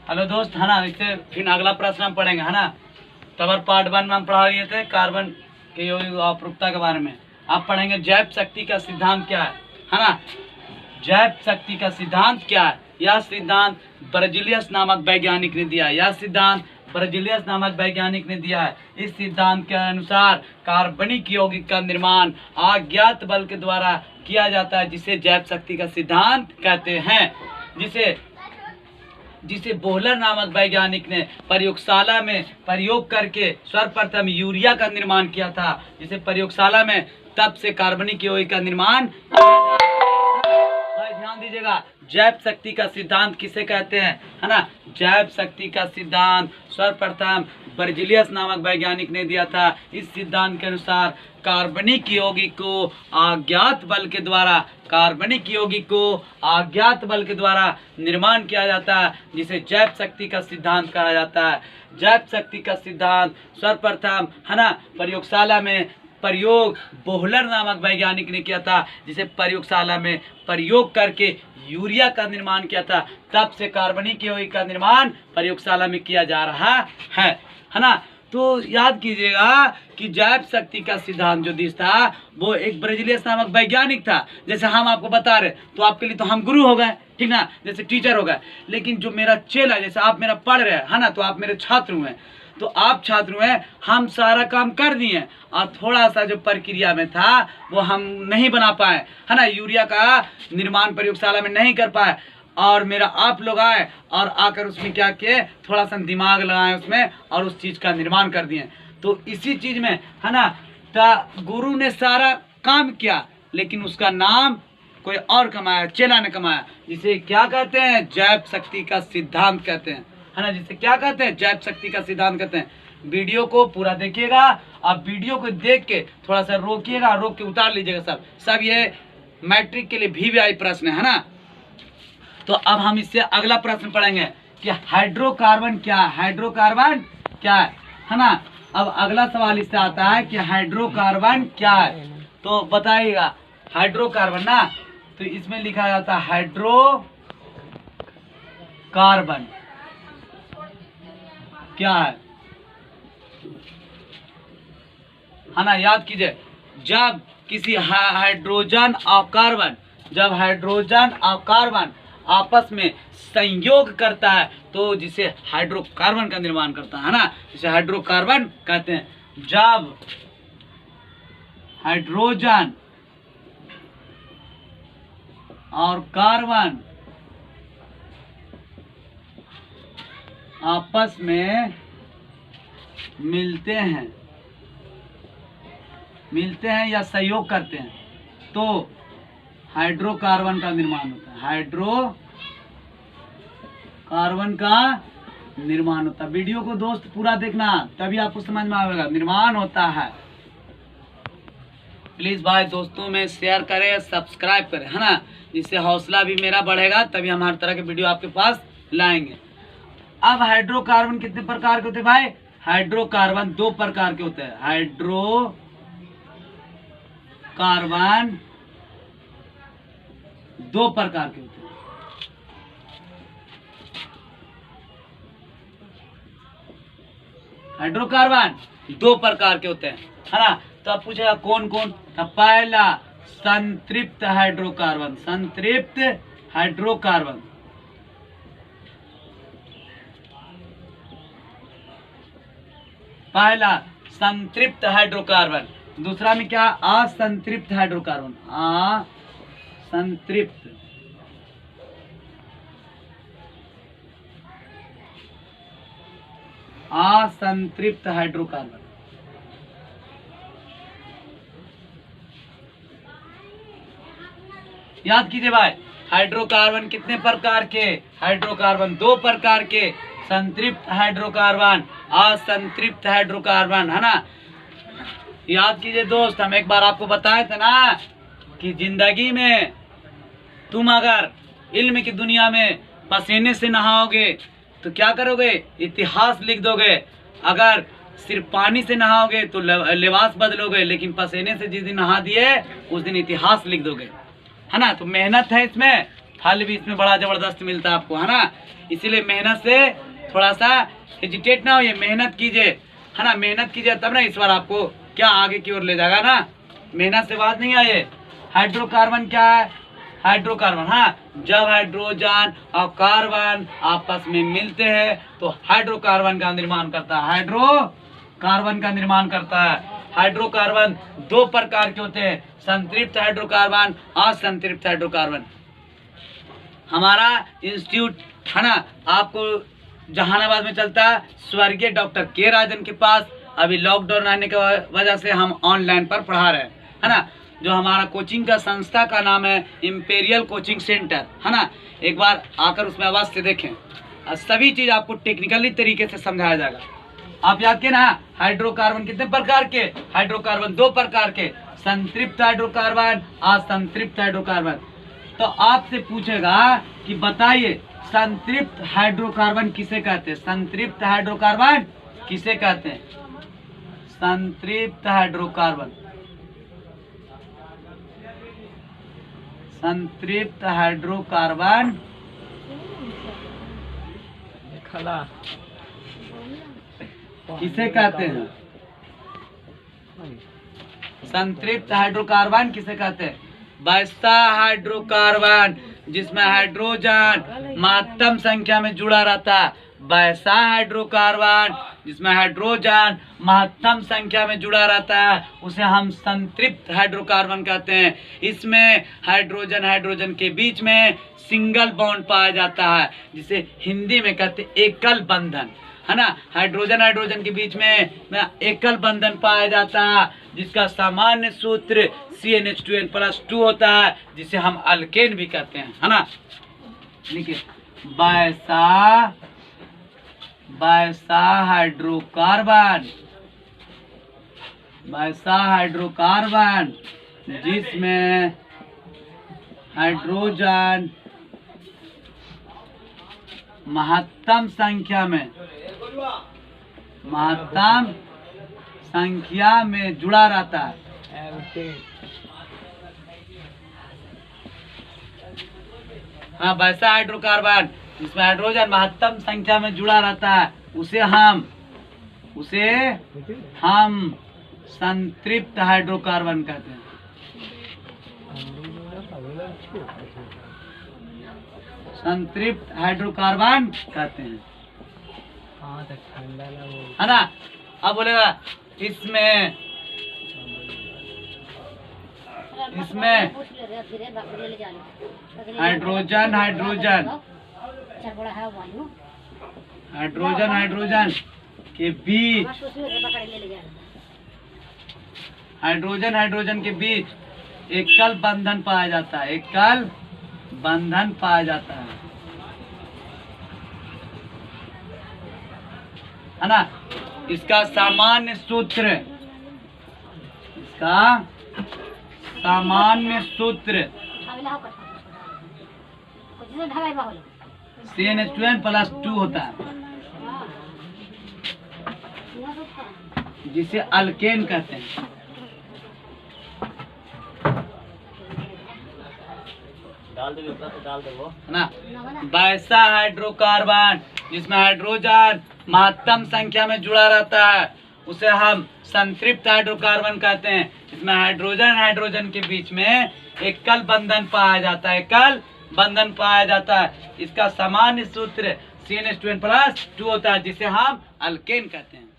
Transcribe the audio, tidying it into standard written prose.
Hello दोस्त, है ना। इससे फिर अगला प्रश्न हम पढ़ेंगे, है ना। तब पार्ट 1 में हम पढ़ा रहे थे कार्बन के यौगिक अपरूपता के बारे में। आप पढ़ेंगे जैव शक्ति का सिद्धांत क्या है ना। जैव शक्ति का सिद्धांत क्या है? यह सिद्धांत बर्जीलियस नामक वैज्ञानिक ने दिया है। यह सिद्धांत बर्जीलियस नामक वैज्ञानिक ने दिया है। इस सिद्धांत के अनुसार कार्बनिक यौगिक का निर्माण अज्ञात बल के द्वारा किया जाता है, जिसे जैव शक्ति का सिद्धांत कहते हैं। जिसे बोहलर नामक वैज्ञानिक ने प्रयोगशाला में प्रयोग करके सर्वप्रथम यूरिया का निर्माण किया था। जिसे प्रयोगशाला में तब से कार्बनिक यौगिक का निर्माण ध्यान दीजिएगा। जैव शक्ति का सिद्धांत किसे कहते हैं, है ना। जैव शक्ति का सिद्धांत सर्वप्रथम बर्जीलियस नामक वैज्ञानिक ने दिया था। इस सिद्धांत के अनुसार कार्बनिक यौगिक को अज्ञात बल के द्वारा निर्माण किया जाता है, जिसे जैव शक्ति का सिद्धांत कहा जाता है। जैव शक्ति का सिद्धांत सर्वप्रथम, है ना, प्रयोगशाला में प्रयोग बोहलर नामक वैज्ञानिक ने किया था। जिसे प्रयोगशाला में प्रयोग करके यूरिया का निर्माण किया था। तब से कार्बनिक यौगिक का निर्माण प्रयोगशाला में किया जा रहा है ना। तो याद कीजिएगा कि जैव शक्ति का सिद्धांत जो दिया था वो एक ब्राजीलियस नामक वैज्ञानिक था। जैसे हम आपको बता रहे, तो आपके लिए तो हम गुरु हो गए, ठीक ना, जैसे टीचर हो गए। लेकिन जो मेरा चेला, जैसे आप मेरा पढ़ रहे हैं, है ना, तो आप मेरे छात्र हुए। तो आप छात्र हुए, हम सारा काम कर दिए और थोड़ा सा जो प्रक्रिया में था वो हम नहीं बना पाए, है ना। यूरिया का निर्माण प्रयोगशाला में नहीं कर पाए, और मेरा आप लोग आए और आकर उसमें क्या किए, थोड़ा सा दिमाग लगाए उसमें और उस चीज़ का निर्माण कर दिए। तो इसी चीज़ में, है ना, गुरु ने सारा काम किया, लेकिन उसका नाम कोई और कमाया, चेला ने कमाया। जिसे क्या कहते हैं, जैव शक्ति का सिद्धांत कहते हैं, है ना। जिसे क्या कहते हैं, जैव शक्ति का सिद्धांत कहते हैं। वीडियो को पूरा देखिएगा। आप वीडियो को देख के थोड़ा सा रोकिएगा, रोक के उतार लीजिएगा सब ये मैट्रिक के लिए VVI प्रश्न है ना। तो अब हम इससे अगला प्रश्न पढ़ेंगे कि हाइड्रोकार्बन क्या है। हाइड्रोकार्बन क्या है ना। अब अगला सवाल इससे आता है कि हाइड्रोकार्बन क्या है। तो बताइएगा हाइड्रोकार्बन ना, तो इसमें लिखा जाता है हाइड्रोकार्बन क्या है ना। याद कीजिए, जब किसी हाइड्रोजन और कार्बन आपस में संयोग करता है तो जिसे हाइड्रोकार्बन का निर्माण करता है ना, जिसे हाइड्रोकार्बन कहते हैं। जब हाइड्रोजन और कार्बन आपस में मिलते हैं या सहयोग करते हैं तो हाइड्रोकार्बन का निर्माण होता है। हाइड्रोकार्बन का निर्माण होता है। वीडियो को दोस्त पूरा देखना, तभी आपको समझ में आएगा। निर्माण होता है। प्लीज भाई दोस्तों में शेयर करें, सब्सक्राइब करें, है ना, जिससे हौसला भी मेरा बढ़ेगा, तभी हम हर तरह के वीडियो आपके पास लाएंगे। अब हाइड्रोकार्बन कितने प्रकार के होते हैं भाई? हाइड्रोकार्बन 2 प्रकार के होते हैं। हाइड्रोकार्बन 2 प्रकार के होते हैं। हाइड्रोकार्बन 2 प्रकार के होते हैं, है ना। तो आप पूछेगा कौन कौन। तो पहला संतृप्त हाइड्रोकार्बन। संतृप्त हाइड्रोकार्बन, पहला संतृप्त हाइड्रोकार्बन। दूसरा में क्या, असंतृप्त हाइड्रोकार्बन। असंतृप्त हाइड्रोकार्बन। याद कीजिए भाई, हाइड्रोकार्बन कितने प्रकार के? हाइड्रोकार्बन 2 प्रकार के। संतृप्त हाइड्रोकार्बन, असंतृप्त हाइड्रोकार्बन, है ना। याद कीजिए दोस्त, हम एक बार आपको बताए थे ना कि जिंदगी में तुम अगर इल्म की दुनिया में पसीने से नहाओगे तो क्या करोगे? इतिहास लिख दोगे। अगर सिर्फ पानी से नहाओगे तो लिबास बदलोगे, लेकिन पसीने से जिस दिन नहा दिए उस दिन इतिहास लिख दोगे, है ना। तो मेहनत है इसमें, हल भी इसमें बड़ा जबरदस्त मिलता है आपको, है ना। इसीलिए मेहनत से थोड़ा सा हेजिटेट ना होइए, मेहनत कीजिए, है ना। मेहनत कीजिए तब ना इस बार आपको क्या आगे की ओर ले जाएगा ना। मेहनत से बात नहीं आए। हाइड्रोकार्बन क्या है? हाइड्रोकार्बन, हाँ, जब हाइड्रोजन और कार्बन आपस में मिलते हैं तो हाइड्रोकार्बन का निर्माण करता है, हाइड्रोकार्बन का निर्माण करता है। हाइड्रोकार्बन दो प्रकार के होते हैं, संतृप्त हाइड्रोकार्बन और असंतृप्त हाइड्रोकार्बन। हमारा इंस्टीट्यूट, है ना, आपको जहानाबाद में चलता है, स्वर्गीय डॉक्टर के राजन के पास। अभी लॉकडाउन आने की वजह से हम ऑनलाइन पर पढ़ा रहे हैं, है ना। जो हमारा कोचिंग का संस्था का नाम है इंपीरियल कोचिंग सेंटर, है ना। एक बार आकर उसमें अवश्य देखें, सभी चीज आपको टेक्निकली तरीके से समझाया जाएगा। आप याद के ना, हाइड्रोकार्बन कितने प्रकार के? हाइड्रोकार्बन दो प्रकार के, संतृप्त हाइड्रोकार्बन, असंतृप्त हाइड्रोकार्बन। तो आपसे पूछेगा कि बताइए संतृप्त हाइड्रोकार्बन किसे कहते हैं? संतृप्त हाइड्रोकार्बन किसे कहते हैं? संतृप्त हाइड्रोकार्बन, संतृप्त हाइड्रोकार्बन किसे कहते हैं? संतृप्त हाइड्रोकार्बन किसे कहते हैं? वैसा हाइड्रोकार्बन जिसमें हाइड्रोजन महत्तम संख्या में जुड़ा रहता है, वैसा हाइड्रोकार्बन जिसमें हाइड्रोजन महत्तम संख्या में जुड़ा रहता है, उसे हम संतृप्त हाइड्रोकार्बन कहते हैं। इसमें हाइड्रोजन हाइड्रोजन के बीच में सिंगल बॉन्ड पाया जाता है, जिसे हिंदी में कहते हैं एकल बंधन, है ना। हाइड्रोजन हाइड्रोजन के बीच में एकल बंधन पाया जाता है, जिसका सामान्य सूत्र CnH2n+2 होता है, जिसे हम अल्केन भी कहते हैं, है ना। देखिए, वैसा हाइड्रोकार्बन, वैसा हाइड्रोकार्बन जिसमें हाइड्रोजन महत्तम संख्या में जुड़ा रहता है। हाँ, वैसा हाइड्रोकार्बन जिसमें हाइड्रोजन महत्तम संख्या में जुड़ा रहता है, उसे हम संतृप्त हाइड्रोकार्बन कहते हैं। संतृप्त हाइड्रोकार्बन कहते हैं, है ना। अब बोलेगा इसमें हाइड्रोजन के बीच हाइड्रोजन के बीच एकल बंधन पाया जाता है, एकल बंधन पाया जाता है ना। इसका सामान्य सूत्र CnH2n+2 होता है, जिसे अल्केन कहते हैं। डाल दे वो, है ना। वैसा हाइड्रोकार्बन जिसमें हाइड्रोजन महत्तम संख्या में जुड़ा रहता है, उसे हम संतृप्त हाइड्रोकार्बन कहते हैं। इसमें हाइड्रोजन के बीच में एकल बंधन पाया जाता है, एकल बंधन पाया जाता है। इसका सामान्य सूत्र CnH2n+2 होता है, जिसे हम अल्केन कहते हैं।